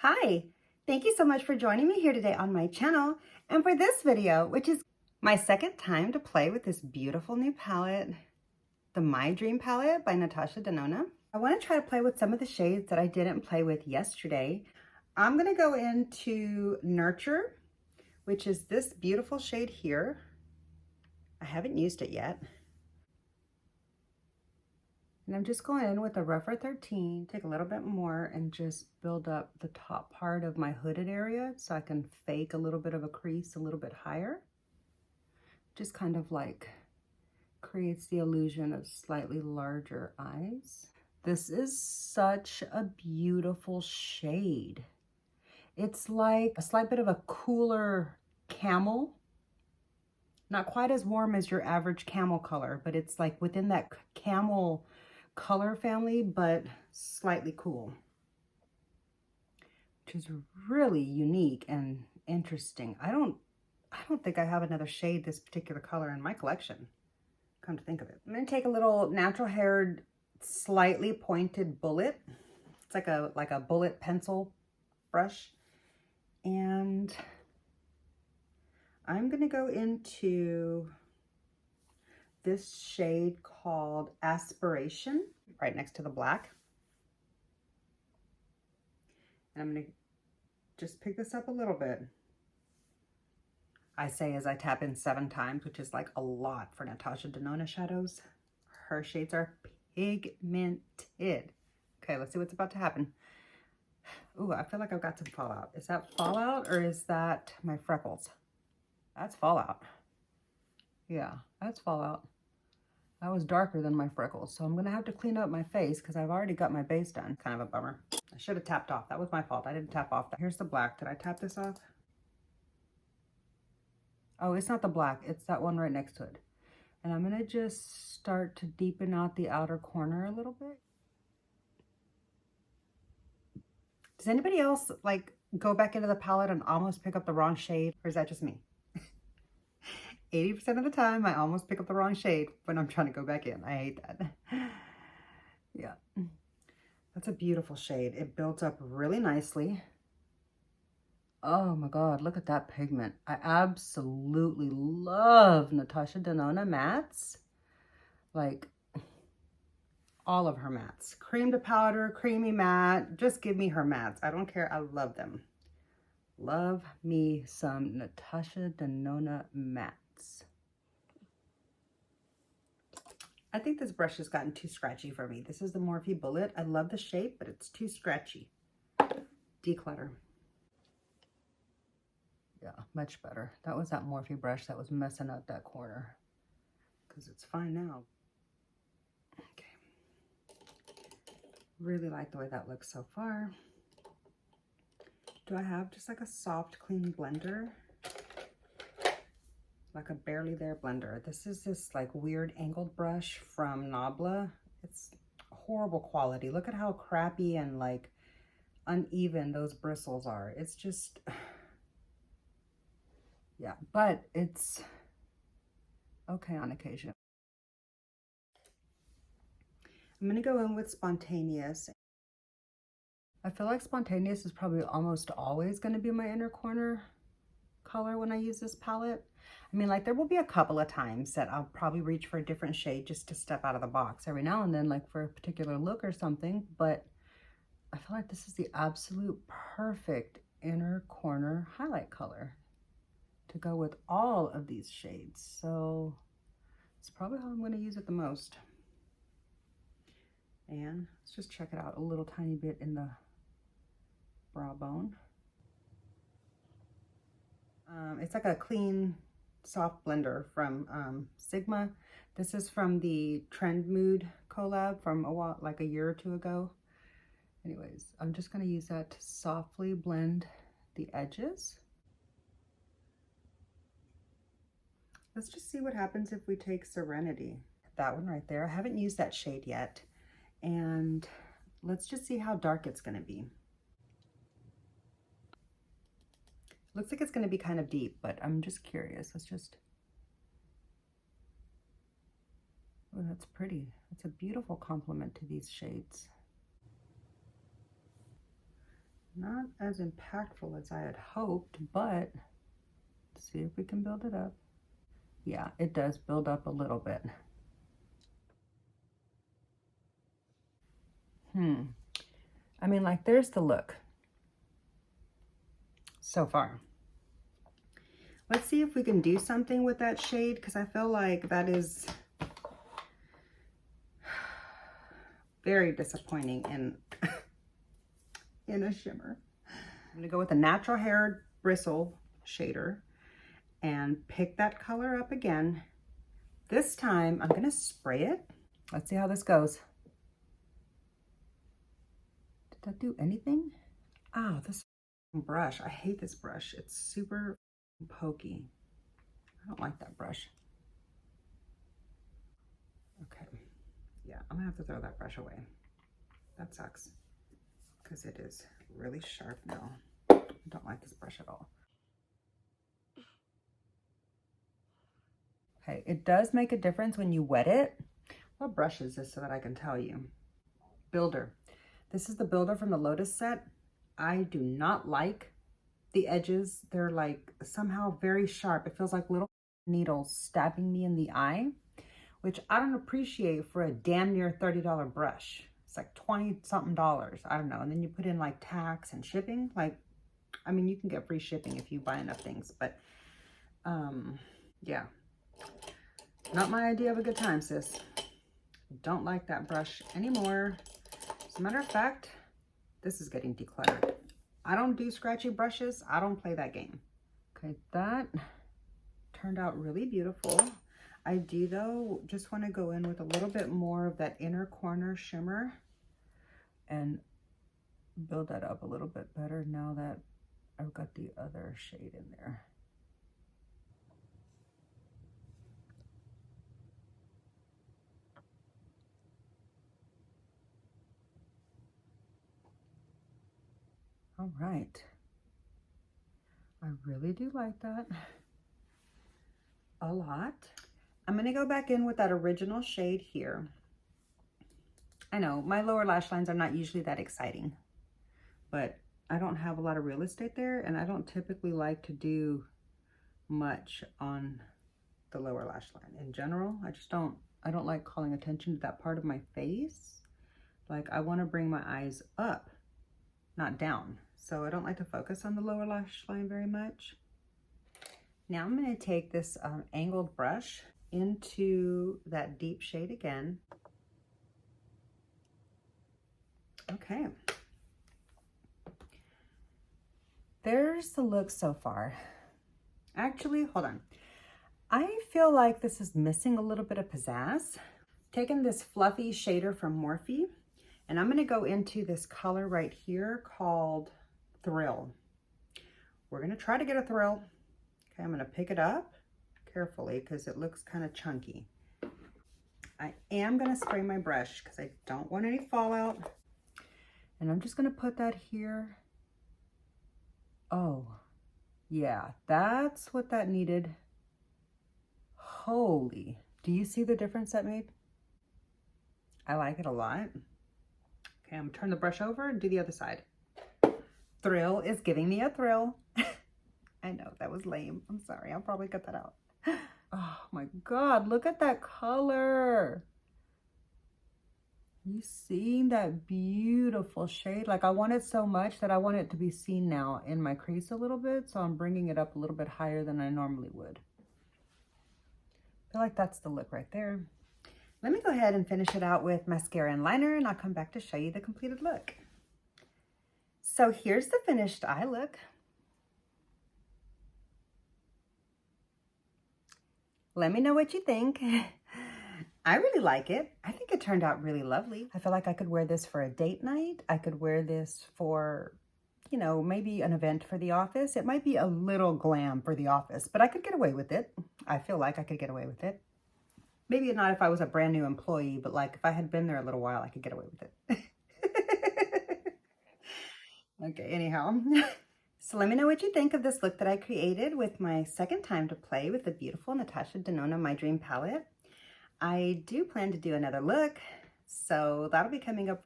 Hi, thank you so much for joining me here today on my channel and for this video, which is my second time to play with this beautiful new palette, the My Dream palette by NATASHA DENONA. I want to try to play with some of the shades that I didn't play with yesterday. I'm going to go into Nurture, which is this beautiful shade here. I haven't used it yet. And I'm just going in with a rougher 13, take a little bit more and just build up the top part of my hooded area so I can fake a little bit of a crease a little bit higher. Just kind of like creates the illusion of slightly larger eyes. This is such a beautiful shade. It's like a slight bit of a cooler camel. Not quite as warm as your average camel color, but it's like within that camel color family, but slightly cool, which is really unique and interesting. I don't think I have another shade this particular color in my collection, come to think of it. I'm going to take a little natural haired, slightly pointed bullet. It's like a bullet pencil brush, and I'm going to go into this shade called Aspiration, right next to the black. And I'm going to just pick this up a little bit. I say as I tap in 7 times, which is like a lot for NATASHA DENONA shadows. Her shades are pigmented. Okay, let's see what's about to happen. Ooh, I feel like I've got some fallout. Is that fallout or is that my freckles? That's fallout. Yeah, that's fallout. That was darker than my freckles, so I'm gonna have to clean up my face because I've already got my base done. Kind of a bummer. I should have tapped off. That was my fault. I didn't tap off. Here's the black. Did I tap this off? Oh, it's not the black. It's that one right next to it. And I'm gonna just start to deepen out the outer corner a little bit. Does anybody else like go back into the palette and almost pick up the wrong shade, or is that just me? 80% of the time, I almost pick up the wrong shade when I'm trying to go back in. I hate that. Yeah, that's a beautiful shade. It builds up really nicely. Oh my God, look at that pigment. I absolutely love NATASHA DENONA mattes. Like all of her mattes. Cream to powder, creamy matte. Just give me her mattes. I don't care. I love them. Love me some NATASHA DENONA mattes. I think this brush has gotten too scratchy for me. This is the Morphe Bullet. I love the shape, but it's too scratchy. Declutter. Yeah, much better. That was that Morphe brush that was messing up that corner. Because it's fine now. Okay. Really like the way that looks so far. Do I have just like a soft, clean blender? Like a barely there blender. This is this like weird angled brush from Nabla. It's horrible quality. Look at how crappy and like uneven those bristles are. It's just, yeah, but it's okay on occasion. I'm gonna go in with Spontaneous. I feel like Spontaneous is probably almost always gonna be my inner corner color when I use this palette. I mean, like there will be a couple of times that I'll probably reach for a different shade just to step out of the box every now and then, like for a particular look or something, but I feel like this is the absolute perfect inner corner highlight color to go with all of these shades. So it's probably how I'm going to use it the most. And let's just check it out a little tiny bit in the brow bone. It's like a clean, soft blender from Sigma. This is from the Trend Mood collab from a while, like a year or two ago. Anyways, I'm just going to use that to softly blend the edges. Let's just see what happens if we take Serenity. That one right there. I haven't used that shade yet. And let's just see how dark it's going to be. Looks like it's going to be kind of deep, but I'm just curious. Let's just... Oh, that's pretty. It's a beautiful complement to these shades. Not as impactful as I had hoped, but let's see if we can build it up. Yeah, it does build up a little bit. I mean, like, there's the look so far. Let's see if we can do something with that shade, because I feel like that is very disappointing in a shimmer. I'm gonna go with a natural hair bristle shader and pick that color up again. This time I'm gonna spray it. Let's see how this goes. Did that do anything? Oh, this brush, I hate this brush. It's super pokey. I don't like that brush. Okay, yeah, I'm gonna have to throw that brush away. That sucks, because it is really sharp now. I don't like this brush at all. Okay, it does make a difference when you wet it. What brush is this so that I can tell you? Builder. This is the Builder from the Lotus set. I do not like the edges. They're like somehow very sharp. It feels like little needles stabbing me in the eye, which I don't appreciate for a damn near $30 brush. It's like 20 something dollars. I don't know. And then you put in like tax and shipping. Like, I mean, you can get free shipping if you buy enough things, but yeah, not my idea of a good time, sis. Don't like that brush anymore. As a matter of fact, this is getting decluttered. I don't do scratchy brushes. I don't play that game. Okay, that turned out really beautiful. I do, though, just want to go in with a little bit more of that inner corner shimmer and build that up a little bit better now that I've got the other shade in there. All right. I really do like that a lot. I'm going to go back in with that original shade here. I know my lower lash lines are not usually that exciting, but I don't have a lot of real estate there, and I don't typically like to do much on the lower lash line in general. I don't like calling attention to that part of my face. Like, I want to bring my eyes up, not down. So I don't like to focus on the lower lash line very much. Now I'm going to take this angled brush into that deep shade again. Okay. There's the look so far. Actually, hold on. I feel like this is missing a little bit of pizzazz. Taking this fluffy shader from Morphe, and I'm going to go into this color right here called Thrill. We're going to try to get a thrill. Okay, I'm going to pick it up carefully because it looks kind of chunky. I am going to spray my brush because I don't want any fallout. And I'm just going to put that here. Oh, yeah, that's what that needed. Holy, do you see the difference that made? I like it a lot. Okay, I'm gonna turn the brush over and do the other side. Thrill is giving me a thrill. I know, that was lame. I'm sorry, I'll probably cut that out. Oh my God, look at that color. You seeing that beautiful shade? Like, I want it so much that I want it to be seen now in my crease a little bit. So I'm bringing it up a little bit higher than I normally would. I feel like that's the look right there. Let me go ahead and finish it out with mascara and liner, and I'll come back to show you the completed look. So here's the finished eye look. Let me know what you think. I really like it. I think it turned out really lovely. I feel like I could wear this for a date night. I could wear this for, you know, maybe an event for the office. It might be a little glam for the office, but I could get away with it. I feel like I could get away with it. Maybe not if I was a brand new employee, but like if I had been there a little while, I could get away with it. Okay, anyhow. So let me know what you think of this look that I created with my second time to play with the beautiful NATASHA DENONA My Dream palette. I do plan to do another look, so that'll be coming up